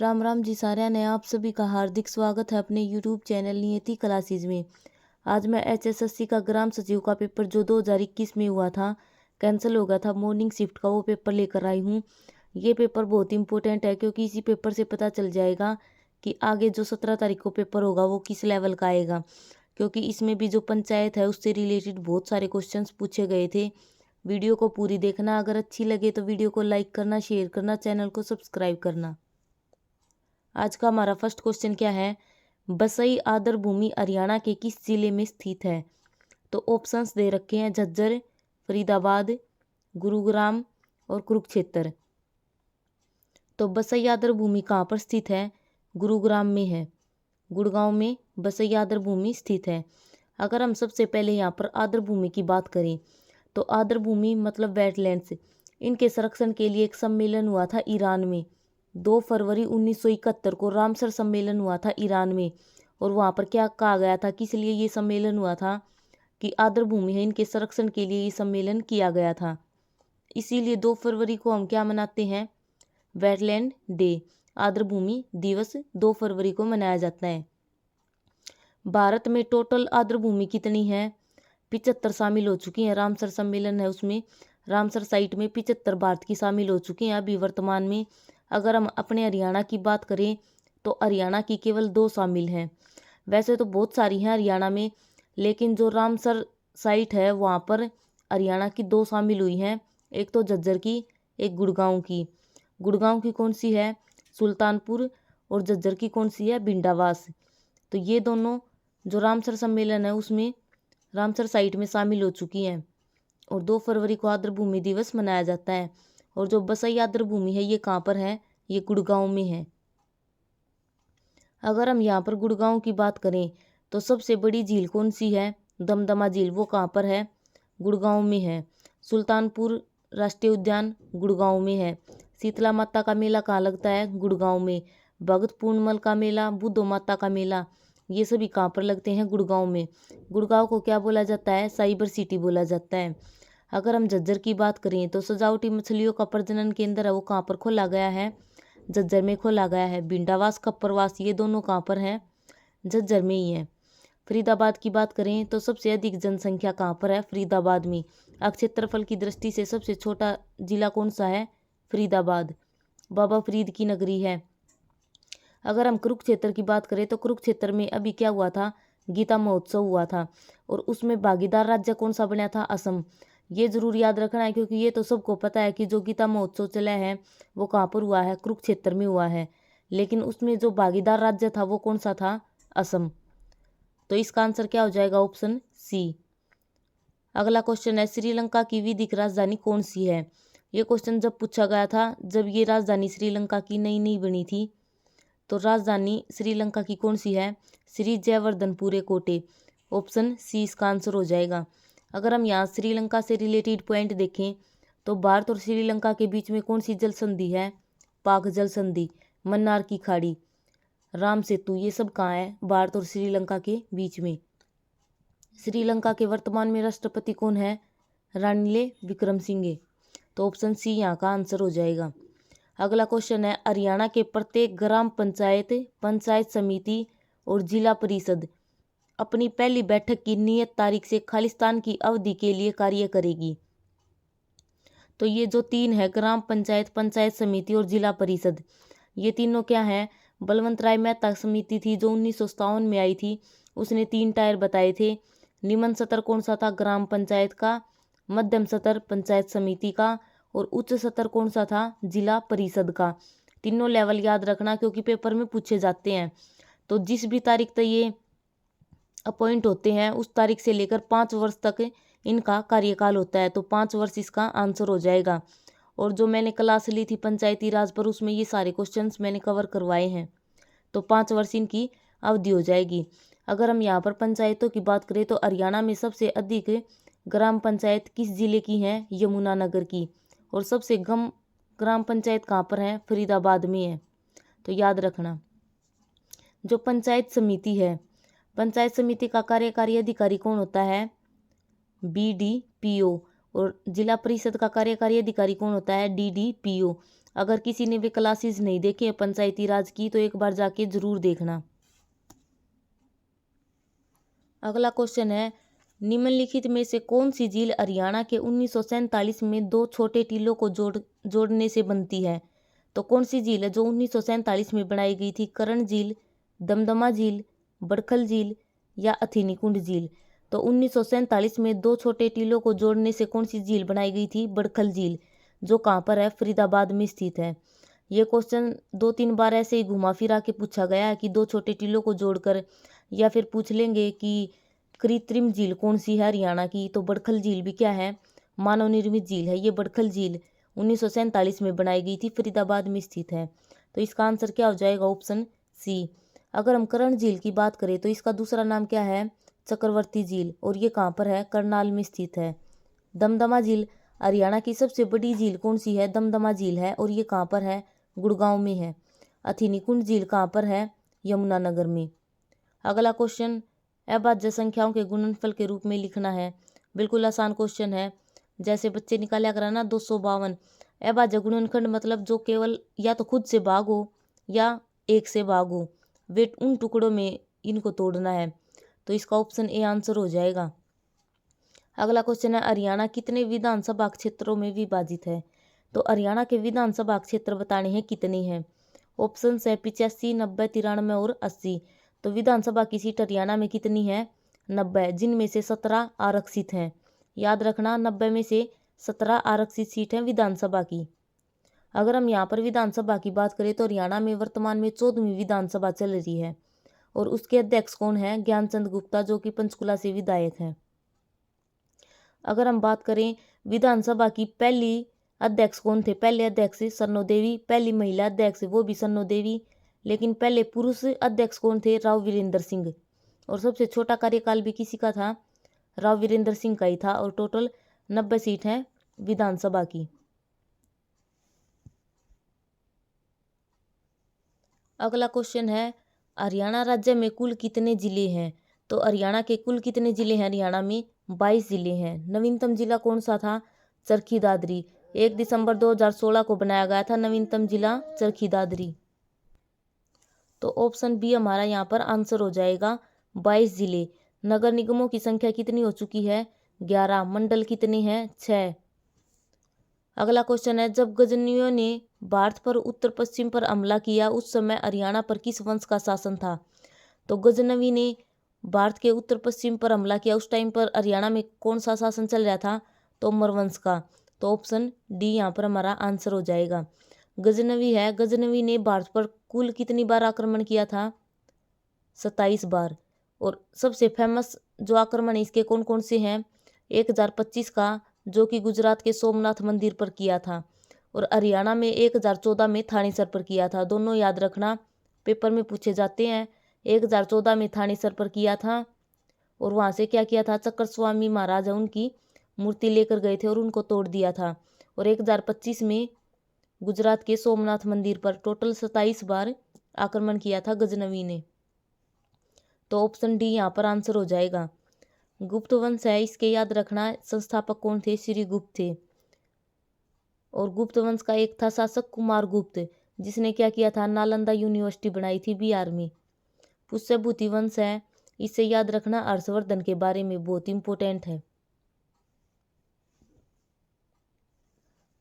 राम राम जी साਰਿਆਂ ने आप सभी का हार्दिक स्वागत है अपने यूट्यूब चैनल नियति क्लासेज में। आज मैं एचएसएससी का ग्राम सचिव का पेपर जो 2021 में हुआ था, कैंसिल हो गया था, मॉर्निंग शिफ्ट का, वो पेपर लेकर आई हूँ। ये पेपर बहुत इंपॉर्टेंट है क्योंकि इसी पेपर से पता चल जाएगा कि आगे जो 17 तारीख को पेपर होगा वो किस लेवल का आएगा, क्योंकि इसमें भी जो पंचायत है उससे रिलेटेड बहुत सारे क्वेश्चंस पूछे गए थे। वीडियो को पूरी देखना, अगर अच्छी लगे तो वीडियो को लाइक करना, शेयर करना, चैनल को सब्सक्राइब करना। आज का हमारा फर्स्ट क्वेश्चन क्या है, बसई आदर भूमि हरियाणा के किस जिले में स्थित है? तो ऑप्शंस दे रखे हैं, झज्जर, फरीदाबाद, गुरुग्राम और कुरुक्षेत्र। तो बसई आदर भूमि कहाँ पर स्थित है? गुरुग्राम में है, गुड़गांव में बसई आदर भूमि स्थित है। अगर हम सबसे पहले यहाँ पर आदर भूमि की बात करें तो आदर भूमि मतलब वेटलैंड्स, इनके संरक्षण के लिए एक सम्मेलन हुआ था ईरान में। 2 फरवरी 1971 को रामसर सम्मेलन हुआ था ईरान में। और वहाँ पर क्या कहा गया था, किस लिए ये सम्मेलन हुआ था? कि आर्द्र भूमि है, इनके संरक्षण के लिए ये सम्मेलन किया गया था। इसीलिए 2 फरवरी को हम क्या मनाते हैं? वेटलैंड डे, आर्द्र भूमि दिवस 2 फरवरी को मनाया जाता है। भारत में टोटल आर्द्र भूमि कितनी है? 75 शामिल हो चुकी हैं। रामसर सम्मेलन है उसमें रामसर साइट में 75 भारत की शामिल हो चुकी हैं अभी वर्तमान में। अगर हम अपने हरियाणा की बात करें तो हरियाणा की केवल 2 शामिल हैं। वैसे तो बहुत सारी हैं हरियाणा में, लेकिन जो रामसर साइट है वहाँ पर हरियाणा की 2 शामिल हुई हैं, एक तो झज्जर की, एक गुड़गांव की। गुड़गांव की कौन सी है? सुल्तानपुर। और झज्जर की कौन सी है? भिंडावास। तो ये दोनों जो रामसर सम्मेलन है उसमें रामसर साइट में शामिल हो चुकी हैं। और 2 फरवरी को आर्द्र भूमि दिवस मनाया जाता है। और जो बसई आर्द्र भूमि है ये कहाँ पर है? ये गुड़गांव में है। अगर हम यहाँ पर गुड़गांव की बात करें तो सबसे बड़ी झील कौन सी है? दमदमा झील, वो कहाँ पर है? गुड़गांव में है। सुल्तानपुर राष्ट्रीय उद्यान गुड़गांव में है। शीतला माता का मेला कहाँ लगता है? गुड़गांव में। भगत पूर्णिमा का मेला, बुद्धो माता का मेला, ये सभी कहाँ पर लगते हैं? गुड़गांव में। गुड़गांव को क्या बोला जाता है? साइबर सिटी बोला जाता है। अगर हम झज्जर की बात करें तो सजावटी मछलियों का प्रजनन केंद्र है वो कहाँ पर खोला गया है? झज्जर में खोला गया है। भिंडावास, खप्परवास, ये दोनों कहाँ पर हैं? झज्जर में ही है। फरीदाबाद की बात करें तो सबसे अधिक जनसंख्या कहाँ पर है? फरीदाबाद में। क्षेत्रफल की दृष्टि से सबसे छोटा जिला कौन सा है? फरीदाबाद, बाबा फरीद की नगरी है। अगर हम कुरुक्षेत्र की बात करें तो कुरुक्षेत्र में अभी क्या हुआ था? गीता महोत्सव हुआ था। और उसमें भागीदार राज्य कौन सा बना था? असम। ये जरूर याद रखना है क्योंकि ये तो सबको पता है कि जो गीता महोत्सव चला है वो कहाँ पर हुआ है? कुरुक्षेत्र में हुआ है। लेकिन उसमें जो भागीदार राज्य था वो कौन सा था? असम। तो इसका आंसर क्या हो जाएगा? Option C. अगला क्वेश्चन है, श्रीलंका की विधिक राजधानी कौन सी है? ये क्वेश्चन जब पूछा गया था जब ये राजधानी श्रीलंका की नई नई बनी थी। तो राजधानी श्रीलंका की कौन सी है? श्री जयवर्धनपुरे कोटे। ऑप्शन सी इसका आंसर हो जाएगा। अगर हम यहाँ श्रीलंका से रिलेटेड पॉइंट देखें तो भारत और श्रीलंका के बीच में कौन सी जल संधि है? पाक जल संधि। मन्नार की खाड़ी, राम सेतु, ये सब कहाँ है? भारत और श्रीलंका के बीच में। श्रीलंका के वर्तमान में राष्ट्रपति कौन है? रानिले विक्रमसिंघे। तो ऑप्शन सी यहाँ का आंसर हो जाएगा। अगला क्वेश्चन है, हरियाणा के प्रत्येक ग्राम पंचायत, पंचायत समिति और जिला परिषद अपनी पहली बैठक की नियत तारीख से खालिस्तान की अवधि के लिए कार्य करेगी। तो ये जो 3 है, ग्राम पंचायत, पंचायत समिति और जिला परिषद, ये तीनों क्या है? बलवंत राय मेहता समिति थी जो 1957 में आई थी, उसने 3 टायर बताए थे। निम्न सतर कौन सा था? ग्राम पंचायत का। मध्यम सतर पंचायत समिति का। और उच्च सतर कौन सा था? जिला परिषद का। तीनों लेवल याद रखना क्योंकि पेपर में पूछे जाते हैं। तो जिस भी तारीख तक ये अपॉइंट होते हैं उस तारीख से लेकर 5 वर्ष तक इनका कार्यकाल होता है। तो 5 वर्ष इसका आंसर हो जाएगा। और जो मैंने क्लास ली थी पंचायती राज पर, उसमें ये सारे क्वेश्चंस मैंने कवर करवाए हैं। तो 5 वर्ष इनकी अवधि हो जाएगी। अगर हम यहाँ पर पंचायतों की बात करें तो हरियाणा में सबसे अधिक ग्राम पंचायत किस जिले की हैं? यमुनानगर की। और सबसे कम ग्राम पंचायत कहाँ पर है? फरीदाबाद में है। तो याद रखना। जो पंचायत समिति है, पंचायत समिति का कार्यकारी अधिकारी कौन होता है? BDPO। और जिला परिषद का कार्यकारी अधिकारी कौन होता है? DDPO। अगर किसी ने वे क्लासेस नहीं देखे हैं पंचायती राज की तो एक बार जाके जरूर देखना। अगला क्वेश्चन है, निम्नलिखित में से कौन सी झील हरियाणा के 1947 में दो छोटे टीलों को जोड़ने से बनती है? तो कौन सी झील है जो 1947 में बनाई गई थी? करण झील, दमदमा झील, बड़खल झील या अथिनीकुंड झील? तो 1947 में दो छोटे टीलों को जोड़ने से कौन सी झील बनाई गई थी? बड़खल झील, जो कहाँ पर है? फरीदाबाद में स्थित है। ये क्वेश्चन 2-3 बार ऐसे ही घुमा फिरा के पूछा गया है कि दो छोटे टीलों को जोड़कर, या फिर पूछ लेंगे कि कृत्रिम झील कौन सी है हरियाणा की? तो बड़खल झील भी क्या है? मानव निर्मित झील है। ये बड़खल झील 1947 में बनाई गई थी, फरीदाबाद में स्थित है। तो इसका आंसर क्या हो जाएगा? Option C. अगर हम करण झील की बात करें तो इसका दूसरा नाम क्या है? चक्रवर्ती झील, और ये कहाँ पर है? करनाल में स्थित है। दमदमा झील, हरियाणा की सबसे बड़ी झील कौन सी है? दमदमा झील है, और ये कहाँ पर है? गुड़गांव में है। अथिनीकुंड झील कहाँ पर है? यमुनानगर में। अगला क्वेश्चन, अभाज्य संख्याओं के गुणनफल के रूप में लिखना है। बिल्कुल आसान क्वेश्चन है, जैसे बच्चे निकाला करा ना 252। अभाज्य गुणनखंड मतलब जो केवल या तो खुद से भाग हो या एक से भाग हो, वे उन टुकड़ों में इनको तोड़ना है। तो इसका ऑप्शन ए आंसर हो जाएगा। अगला क्वेश्चन है, हरियाणा कितने विधानसभा क्षेत्रों में विभाजित है? तो हरियाणा के विधानसभा क्षेत्र बताने हैं कितने हैं? ऑप्शन है 85, 90, 93 और 80। तो विधानसभा की सीट हरियाणा में कितनी है? 90, जिनमें से 17 आरक्षित हैं। याद रखना, 90 में से 17 आरक्षित सीट हैं विधानसभा की। अगर हम यहाँ पर विधानसभा की बात करें तो हरियाणा में वर्तमान में 14वीं विधानसभा चल रही है, और उसके अध्यक्ष कौन है? ज्ञानचंद गुप्ता, जो कि पंचकुला से विधायक हैं। अगर हम बात करें विधानसभा की पहली अध्यक्ष कौन थे? पहले अध्यक्ष सरनो देवी, पहली महिला अध्यक्ष वो भी सरनो देवी, लेकिन पहले पुरुष अध्यक्ष कौन थे? राव वीरेंद्र सिंह। और सबसे छोटा कार्यकाल भी किसी का था? राव वीरेंद्र सिंह का ही था। और टोटल 90 सीट हैं विधानसभा की। अगला क्वेश्चन है, हरियाणा राज्य में कुल कितने जिले हैं? तो हरियाणा के कुल कितने जिले हैं? हरियाणा में 22 जिले हैं। नवीनतम जिला कौन सा था? चरखी दादरी। 1 दिसंबर 2016 को बनाया गया था नवीनतम जिला चरखी दादरी। तो ऑप्शन बी हमारा यहाँ पर आंसर हो जाएगा, 22 जिले। नगर निगमों की संख्या कितनी हो चुकी है? 11। मंडल कितने हैं? 6। अगला क्वेश्चन है, जब गजनियों ने भारत पर उत्तर पश्चिम पर हमला किया उस समय हरियाणा पर किस वंश का शासन था? तो गजनवी ने भारत के उत्तर पश्चिम पर हमला किया, उस टाइम पर हरियाणा में कौन सा शासन चल रहा था? तोमर वंश का। तो ऑप्शन डी यहाँ पर हमारा आंसर हो जाएगा। गजनवी है, गजनवी ने भारत पर कुल कितनी बार आक्रमण किया था? 27 बार। और सबसे फेमस जो आक्रमण है इसके कौन कौन से हैं? 1025 का, जो कि गुजरात के सोमनाथ मंदिर पर किया था, और हरियाणा में 1014 में थानेसर पर किया था। दोनों याद रखना, पेपर में पूछे जाते हैं। 1014 में थानेसर पर किया था, और वहाँ से क्या किया था? चक्कर स्वामी महाराज उनकी मूर्ति लेकर गए थे और उनको तोड़ दिया था। और 1025 में गुजरात के सोमनाथ मंदिर पर टोटल 27 बार आक्रमण किया था गजनवी ने। तो ऑप्शन डी यहाँ पर आंसर हो जाएगा। गुप्त वंश है, इसके याद रखना संस्थापक कौन थे? श्री गुप्त थे। और गुप्त वंश का एक था शासक कुमार गुप्त, जिसने क्या किया था? नालंदा यूनिवर्सिटी बनाई थी बिहार में। पुष्यभूति वंश है, इसे याद रखना हर्षवर्धन के बारे में बहुत इंपॉर्टेंट है।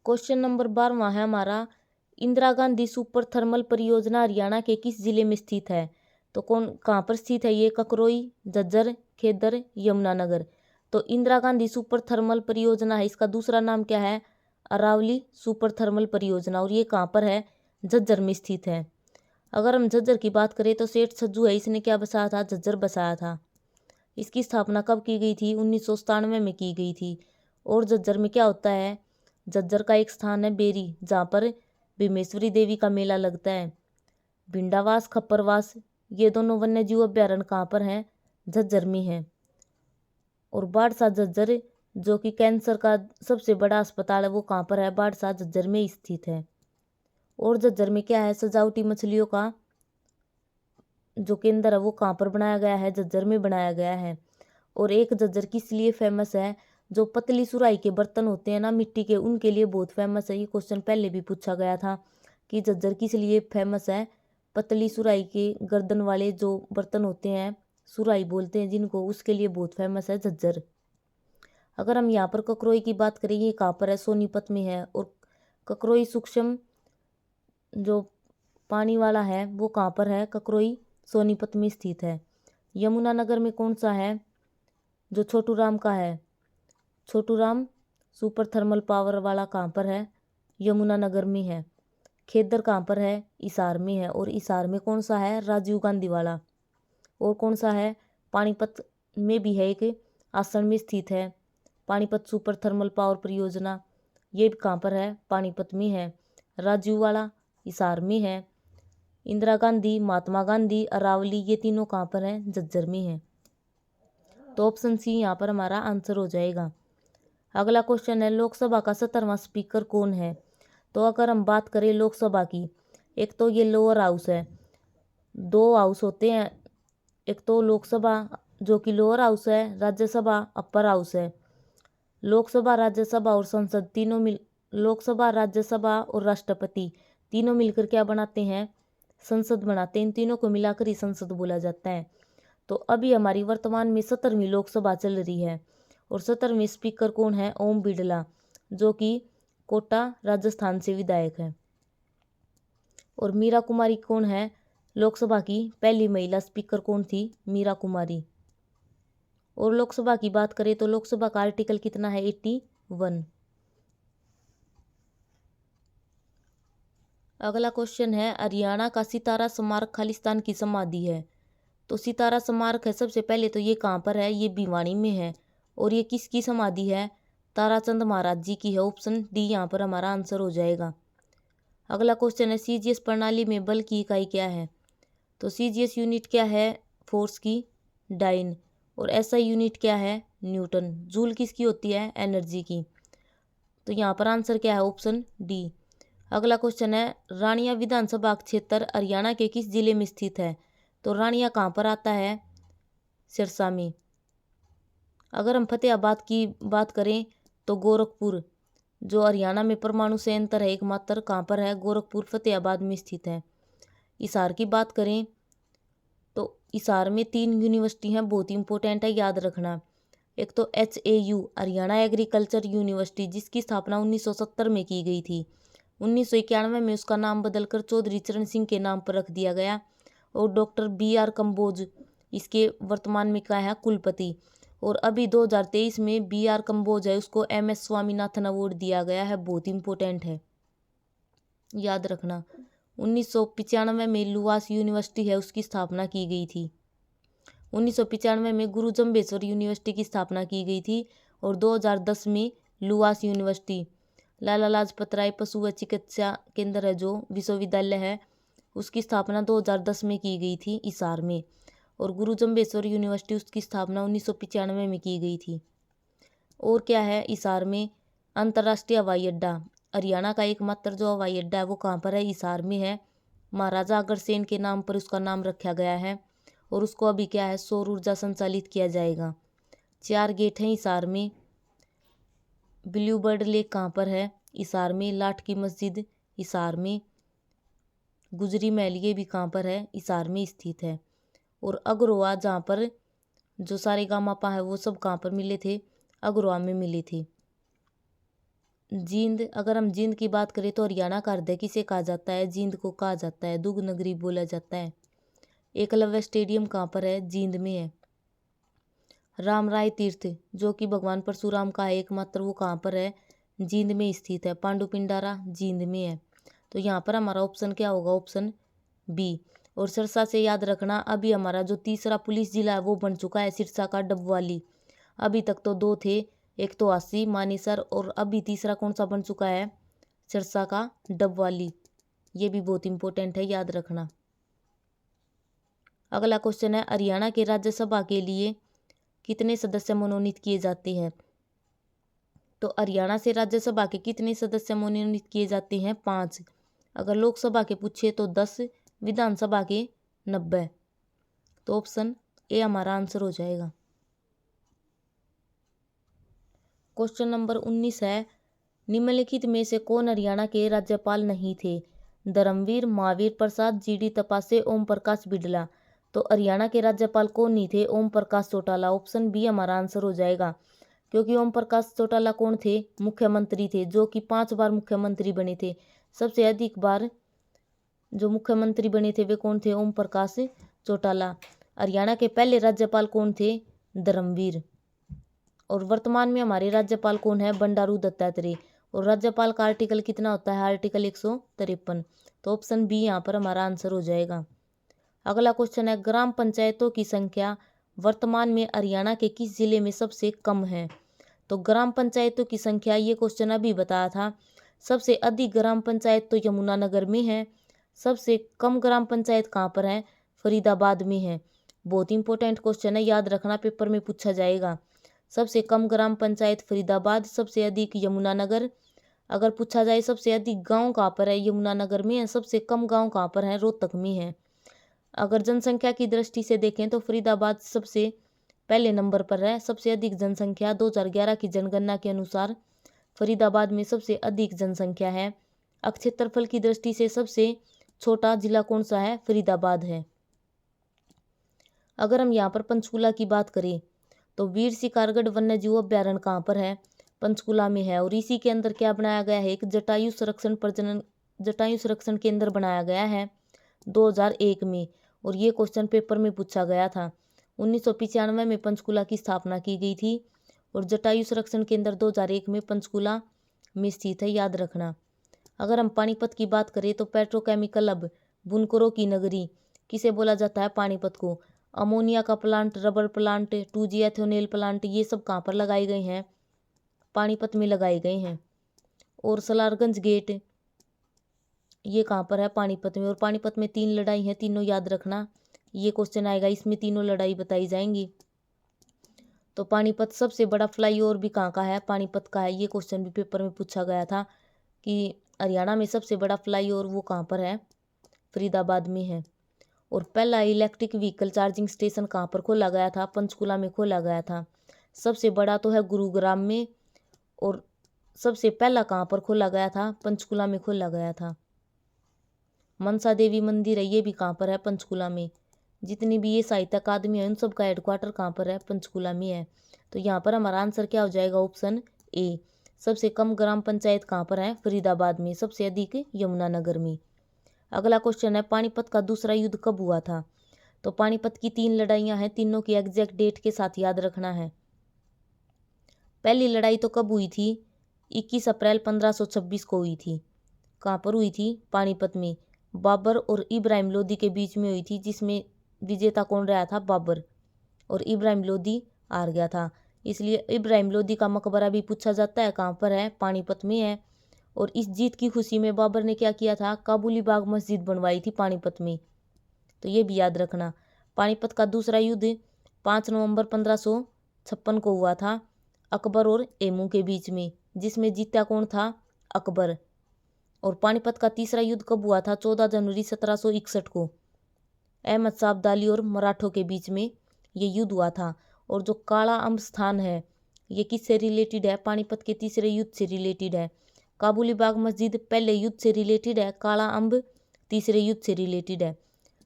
क्वेश्चन नंबर 12 है हमारा, इंदिरा गांधी सुपर थर्मल परियोजना हरियाणा के किस जिले में स्थित है? तो कहाँ पर स्थित है ये? ककरोई, झज्जर, खेदर, यमुनानगर। तो इंदिरा गांधी सुपर थर्मल परियोजना है, इसका दूसरा नाम क्या है? अरावली सुपर थर्मल परियोजना, और ये कहाँ पर है? झज्जर में स्थित है। अगर हम झज्जर की बात करें तो सेठ सज्जू है, इसने क्या बसाया था? झज्जर बसाया था। इसकी स्थापना कब की गई थी? 1997 में की गई थी। और झज्जर में क्या होता है? झज्जर का एक स्थान है बेरी, जहाँ पर भीमेश्वरी देवी का मेला लगता है। भिंडावास, खप्परवास, ये दोनों वन्य जीव अभ्यारण्य कहाँ पर हैं? झज्जर में है। और बाड़सा झज्जर, जो कि कैंसर का सबसे बड़ा अस्पताल है, वो कहाँ पर है? बाड़सा झज्जर में स्थित है। और झज्जर में क्या है? सजावटी मछलियों का जो केंद्र है वो कहाँ पर बनाया गया है? झज्जर में बनाया गया है। और एक झज्जर किस लिए फेमस है? जो पतली सुराही के बर्तन होते हैं ना मिट्टी के, उनके लिए बहुत फेमस है। ये क्वेश्चन पहले भी पूछा गया था कि झज्जर किस लिए फेमस है। पतली सुराही के गर्दन वाले जो बर्तन होते हैं, सुराही बोलते हैं जिनको, उसके लिए बहुत फेमस है झज्जर। अगर हम यहाँ पर ककरोई की बात करें, ये कहाँ पर है, सोनीपत में है। और ककरोई सूक्ष्म जो पानी वाला है वो कहाँ पर है, ककरोई सोनीपत में स्थित है। यमुनानगर में कौन सा है, जो छोटू राम का है, Chhotu Ram super thermal power वाला कहाँ पर है, यमुनानगर में है। खेदर कहाँ पर है, हिसार में है। और हिसार में कौन सा है, राजीव गांधी वाला। और कौन सा है, पानीपत में भी है, एक आसन में स्थित है पानीपत सुपर थर्मल पावर परियोजना। ये भी कहाँ पर है, पानीपत में है। राजीव वाला हिसार में है। इंदिरा गांधी, महात्मा गांधी, अरावली, ये तीनों कहाँ पर हैं, झज्जर में है। तो ऑप्शन सी यहाँ पर हमारा आंसर हो जाएगा। अगला क्वेश्चन है, लोकसभा का 17वां स्पीकर कौन है। तो अगर हम बात करें लोकसभा की, एक तो ये लोअर हाउस है, दो हाउस होते हैं, एक तो लोकसभा जो कि लोअर हाउस है, राज्यसभा अपर हाउस है। लोकसभा, राज्यसभा और संसद तीनों मिल, लोकसभा, राज्यसभा और राष्ट्रपति तीनों मिलकर क्या बनाते हैं, संसद बनाते हैं। इन तीनों को मिलाकर ही संसद बोला जाता है। तो अभी हमारी वर्तमान में 17वीं लोकसभा चल रही है और 17वें स्पीकर कौन है, ओम बिरला, जो कि कोटा राजस्थान से विधायक है। और मीरा कुमारी कौन है, लोकसभा की पहली महिला स्पीकर कौन थी, मीरा कुमारी। और लोकसभा की बात करें तो लोकसभा का आर्टिकल कितना है, 81। अगला क्वेश्चन है, हरियाणा का सितारा स्मारक खालिस्तान की समाधि है। तो सितारा स्मारक है, सबसे पहले तो ये कहाँ पर है, ये भिवानी में है। और ये किसकी समाधि है, ताराचंद महाराज जी की है। ऑप्शन डी यहाँ पर हमारा आंसर हो जाएगा। अगला क्वेश्चन है, सीजीएस प्रणाली में बल की इकाई क्या है। तो सीजीएस यूनिट क्या है, फोर्स की, डाइन। और एसआई यूनिट क्या है, न्यूटन। जूल किसकी होती है, एनर्जी की। तो यहाँ पर आंसर क्या है, ऑप्शन डी। अगला क्वेश्चन है, रानिया विधानसभा क्षेत्र हरियाणा के किस जिले में स्थित है। तो रानिया कहाँ पर आता है, सिरसा में। अगर हम फतेहाबाद की बात करें तो गोरखपुर, जो हरियाणा में परमाणु संयंत्र है एकमात्र, कहाँ पर है, गोरखपुर फतेहाबाद में स्थित है। हिसार की बात करें तो हिसार में 3 यूनिवर्सिटी हैं, बहुत इंपॉर्टेंट है, याद रखना। एक तो HAU हरियाणा एग्रीकल्चर यूनिवर्सिटी, जिसकी स्थापना 1970 में की गई थी। 1991 में उसका नाम बदलकर चौधरी चरण सिंह के नाम पर रख दिया गया। और डॉक्टर BR कंबोज इसके वर्तमान में क्या है, कुलपति। और अभी 2023 में BR कंबोज है, उसको MS स्वामीनाथन अवार्ड दिया गया है, बहुत इंपॉर्टेंट है, याद रखना। 1995 में लुवास यूनिवर्सिटी है, उसकी स्थापना की गई थी। 1995 में गुरु जम्बेश्वर यूनिवर्सिटी की स्थापना की गई थी। और 2010 में लुवास यूनिवर्सिटी, लाला लाजपत राय पशु व चिकित्सा केंद्र है जो विश्वविद्यालय है, उसकी स्थापना 2010 में की गई थी हिसार में। और गुरु जम्बेश्वर यूनिवर्सिटी, उसकी स्थापना 1995 में की गई थी। और क्या है, हिसार में अंतर्राष्ट्रीय हवाई अड्डा, हरियाणा का एकमात्र जो हवाई अड्डा है वो कहाँ पर है, हिसार में है। महाराजा अग्रसेन के नाम पर उसका नाम रखा गया है। और उसको अभी क्या है, सौर ऊर्जा संचालित किया जाएगा। 4 गेट हैं हिसार में। ब्लू बर्ड लेक कहाँ पर है, हिसार में। लाठ की मस्जिद हिसार में। गुजरी महल ये भी कहाँ पर है, हिसार में स्थित है। और अग्रोहा, जहाँ पर जो सारे गामापा है वो सब कहाँ पर मिले थे, अग्रोहा में मिले थे। जींद, अगर हम जींद की बात करें तो हरियाणा का हृदय किसे कहा जाता है, जींद को कहा जाता है, दुग्ध नगरी बोला जाता है। एकलव्य स्टेडियम कहाँ पर है, जींद में है। राम राय तीर्थ, जो कि भगवान परशुराम का है एकमात्र, वो कहाँ पर है, जींद में स्थित है। पांडु पिंडारा जींद में है। तो यहाँ पर हमारा ऑप्शन क्या होगा, ऑप्शन बी। और सिरसा से याद रखना, अभी हमारा जो तीसरा पुलिस जिला है वो बन चुका है, सिरसा का डबवाली। अभी तक तो 2 थे, एक तो आसी मानेसर, और अभी तीसरा कौन सा बन चुका है, सिरसा का डबवाली। ये भी बहुत इंपॉर्टेंट है, याद रखना। अगला क्वेश्चन है, हरियाणा के राज्यसभा के लिए कितने सदस्य मनोनीत किए जाते हैं। तो हरियाणा से राज्यसभा के कितने सदस्य मनोनीत किए जाते हैं, 5। अगर लोकसभा के पूछे तो 10, विधानसभा के 90। तो ऑप्शन ए हमारा आंसर हो जाएगा। क्वेश्चन नंबर 19 है, निम्नलिखित में से कौन हरियाणा के राज्यपाल नहीं थे? धर्मवीर, महावीर प्रसाद, जीडी तपासे, ओम प्रकाश बिड़ला। तो हरियाणा के राज्यपाल कौन नहीं थे? ओम प्रकाश चौटाला। ऑप्शन बी हमारा आंसर हो जाएगा, क्योंकि ओम प्रकाश चौटाला कौन थे? मुख्यमंत्री थे, जो कि 5 बार मुख्यमंत्री बने थे। सबसे अधिक बार जो मुख्यमंत्री बने थे वे कौन थे? ओम प्रकाश चौटाला। हरियाणा के पहले राज्यपाल कौन थे? धर्मवीर। और वर्तमान में हमारे राज्यपाल कौन है? बंडारू दत्तात्रेय। और राज्यपाल का आर्टिकल कितना होता है? आर्टिकल 153। तो ऑप्शन बी यहाँ पर हमारा आंसर हो जाएगा। अगला क्वेश्चन है, ग्राम पंचायतों की संख्या वर्तमान में हरियाणा के किस जिले में सबसे कम है? तो ग्राम पंचायतों की संख्या, ये क्वेश्चन अभी बताया था। सबसे अधिक ग्राम पंचायत तो यमुनानगर में है। सबसे कम ग्राम पंचायत कहाँ पर है? फरीदाबाद में है। बहुत इंपॉर्टेंट क्वेश्चन है, याद रखना, पेपर में पूछा जाएगा। सबसे कम ग्राम पंचायत फरीदाबाद, सबसे अधिक यमुनानगर। अगर पूछा जाए सबसे अधिक गांव कहाँ पर है? यमुनानगर में है। सबसे कम गांव कहाँ पर है? रोहतक में है। अगर जनसंख्या की दृष्टि से देखें तो फरीदाबाद सबसे पहले नंबर पर है। सबसे अधिक जनसंख्या 2011 की जनगणना के अनुसार फरीदाबाद में सबसे अधिक जनसंख्या है। क्षेत्रफल की दृष्टि से सबसे छोटा जिला कौन सा है? फरीदाबाद है। अगर हम यहाँ पर पंचकूला की बात करें तो वीर शिकारगढ़ वन्यजीव अभ्यारण्य कहाँ पर है? पंचकूला में है। और इसी के अंदर क्या बनाया गया है? एक जटायु संरक्षण केंद्र बनाया गया है 2001 में। और ये क्वेश्चन पेपर में पूछा गया था। 1995 में पंचकूला की स्थापना की गई थी और जटायु संरक्षण केंद्र 2001 में पंचकूला में स्थित है, याद रखना। अगर हम पानीपत की बात करें तो पेट्रोकेमिकल हब, बुनकरों की नगरी किसे बोला जाता है? पानीपत को। अमोनिया का plant, rubber plant, 2G ethanol plant, ये सब कहाँ पर लगाए गए हैं? पानीपत में लगाए गए हैं। और सलारगंज गेट, ये कहाँ पर है? पानीपत में। और पानीपत में 3 लड़ाई हैं, तीनों याद रखना। ये क्वेश्चन आएगा, इसमें तीनों लड़ाई बताई जाएंगी। तो पानीपत सबसे बड़ा फ्लाईओवर भी कहाँ का है? पानीपत का है। ये क्वेश्चन भी पेपर में पूछा गया था कि हरियाणा में सबसे बड़ा फ्लाईओवर वो कहाँ पर है? फरीदाबाद में है। और पहला इलेक्ट्रिक व्हीकल चार्जिंग स्टेशन कहाँ पर खोला गया था? पंचकूला में खोला गया था। सबसे बड़ा तो है गुरुग्राम में। और सबसे पहला कहाँ पर खोला गया था? पंचकूला में खोला गया था। मनसा देवी मंदिर है, ये भी कहाँ पर है? पंचकूला में। जितनी भी ये साहित्य अकादमी है उन सब का हेडक्वार्टर कहाँ पर है? पंचकूला में है। तो यहाँ पर हमारा आंसर क्या हो जाएगा? Option A. सबसे कम ग्राम पंचायत कहाँ पर है? फरीदाबाद में। सबसे अधिक यमुनानगर में। अगला क्वेश्चन है, पानीपत का दूसरा युद्ध कब हुआ था? तो पानीपत की 3 लड़ाइयाँ हैं, तीनों की एग्जैक्ट डेट के साथ याद रखना है। पहली लड़ाई तो कब हुई थी? 21 अप्रैल 1526 को हुई थी। कहाँ पर हुई थी? पानीपत में। बाबर और इब्राहिम लोदी के बीच में हुई थी, जिसमें विजेता कौन रहा था? बाबर। और इब्राहिम लोदी हार गया था। इसलिए इब्राहिम लोदी का मकबरा भी पूछा जाता है, कहाँ पर है? पानीपत में है। और इस जीत की खुशी में बाबर ने क्या किया था? काबुली बाग मस्जिद बनवाई थी पानीपत में। तो ये भी याद रखना। पानीपत का दूसरा युद्ध 5 नवंबर 1556 को हुआ था अकबर और एमू के बीच में, जिसमें जीता कौन था? अकबर। और पानीपत का तीसरा युद्ध कब हुआ था? 14 जनवरी 1761 को अहमद शाह अब्दाली और मराठों के बीच में ये युद्ध हुआ था। और जो काला अम्ब स्थान है ये किससे रिलेटेड है? पानीपत के तीसरे युद्ध से रिलेटेड है। काबुली बाग मस्जिद पहले युद्ध से रिलेटेड है, काला अम्ब तीसरे युद्ध से रिलेटेड है।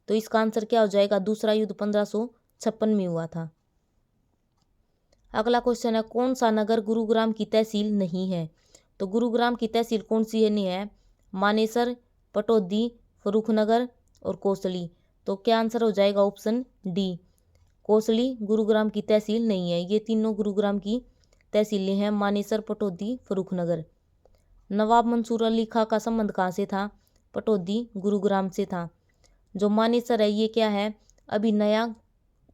तो इसका आंसर क्या हो जाएगा? दूसरा युद्ध 1556 में हुआ था। अगला क्वेश्चन है, कौन सा नगर गुरुग्राम की तहसील नहीं है? तो गुरुग्राम की तहसील कौन सी है? नहीं है? मानेसर, पटौदी, फर्रुखनगर और कोसली। तो क्या आंसर हो जाएगा? Option D. कोसली गुरुग्राम की तहसील नहीं है। ये तीनों गुरुग्राम की तहसीलें हैं, मानेसर, पटौदी, फर्रुखनगर। नवाब मंसूर अली खां का संबंध कहाँ से था? पटौदी, गुरुग्राम से था। जो मानेसर है ये क्या है? अभी नया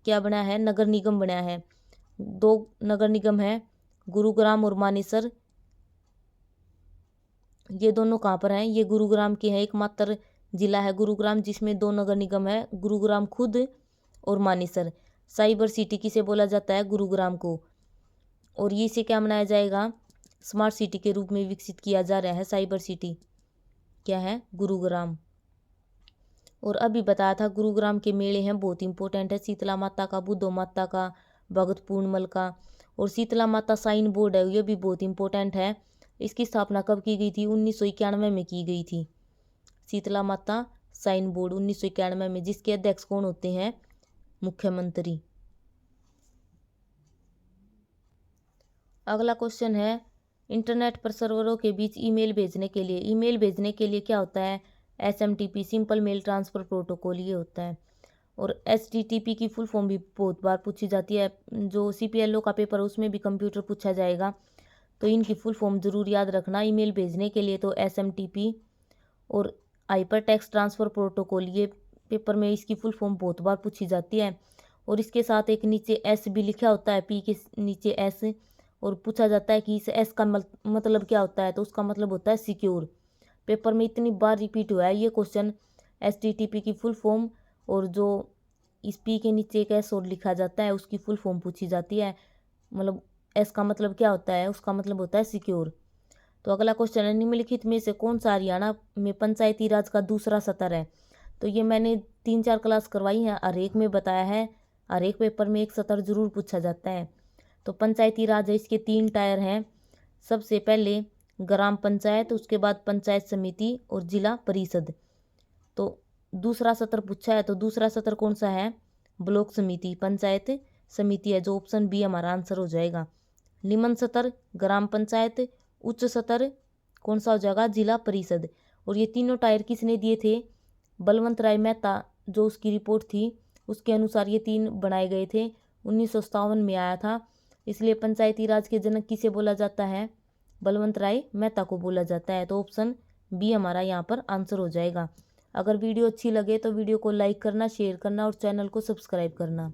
क्या बना है? नगर निगम बना है। 2 नगर निगम है, गुरुग्राम और मानेसर। ये दोनों कहाँ पर हैं? ये गुरुग्राम के हैं। एकमात्र जिला है गुरुग्राम जिसमें 2 नगर निगम है, गुरुग्राम खुद और मानेसर। साइबर सिटी किसे बोला जाता है? गुरुग्राम को। और ये इसे क्या बनाया जाएगा? स्मार्ट सिटी के रूप में विकसित किया जा रहा है। साइबर सिटी क्या है? गुरुग्राम। और अभी बताया था गुरुग्राम के मेले हैं बहुत इंपॉर्टेंट है। शीतला माता का, बुद्धो माता का, भगत पूर्णिमल का। और शीतला माता साइन बोर्ड है, ये भी बहुत इंपॉर्टेंट है। इसकी स्थापना कब की गई थी? 1991 में की गई थी। शीतला माता साइन बोर्ड 1991 में, जिसके अध्यक्ष कौन होते हैं? मुख्यमंत्री। अगला क्वेश्चन है, इंटरनेट पर सर्वरों के बीच ईमेल भेजने के लिए क्या होता है? SMTP, simple mail transfer protocol, ये होता है। और HTTP की फुल फॉर्म भी बहुत बार पूछी जाती है। जो CPLO का पेपर है उसमें भी कंप्यूटर पूछा जाएगा, तो इनकी फुल फॉर्म जरूर याद रखना। ईमेल भेजने के लिए तो SMTP और हाइपर टेक्स्ट ट्रांसफर प्रोटोकॉल, ये पेपर में इसकी फुल फॉर्म बहुत बार पूछी जाती है। और इसके साथ एक नीचे S भी लिखा होता है, P के नीचे S, और पूछा जाता है कि इस S का मतलब क्या होता है? तो उसका मतलब होता है सिक्योर। पेपर में इतनी बार रिपीट हुआ है ये क्वेश्चन, HTTP की फुल फॉर्म और जो इस P के नीचे एक S और लिखा जाता है उसकी फुल फॉर्म पूछी जाती है। मतलब S का मतलब क्या होता है? उसका मतलब होता है सिक्योर। तो अगला क्वेश्चन है, निम्नलिखित में से कौन सा हरियाणा में पंचायती राज का दूसरा सत्र है? तो ये मैंने 3-4 क्लास करवाई है, हर एक में बताया है, हर एक पेपर में एक सत्र जरूर पूछा जाता है। तो पंचायती राज है, इसके 3 टायर हैं। सबसे पहले ग्राम पंचायत, उसके बाद पंचायत समिति और जिला परिषद। तो दूसरा सत्र पूछा है, तो दूसरा सत्र कौन सा है? ब्लॉक समिति, पंचायत समिति है, जो ऑप्शन बी हमारा आंसर हो जाएगा। निम्न सत्र ग्राम पंचायत, उच्च सत्र कौन सा हो जाएगा? जिला परिषद। और ये तीनों टायर किसने दिए थे? बलवंत राय मेहता, जो उसकी रिपोर्ट थी उसके अनुसार ये 3 बनाए गए थे। 1957 में आया था। इसलिए पंचायती राज के जनक किसे बोला जाता है? बलवंत राय मेहता को बोला जाता है। तो ऑप्शन बी हमारा यहाँ पर आंसर हो जाएगा। अगर वीडियो अच्छी लगे तो वीडियो को लाइक करना, शेयर करना और चैनल को सब्सक्राइब करना।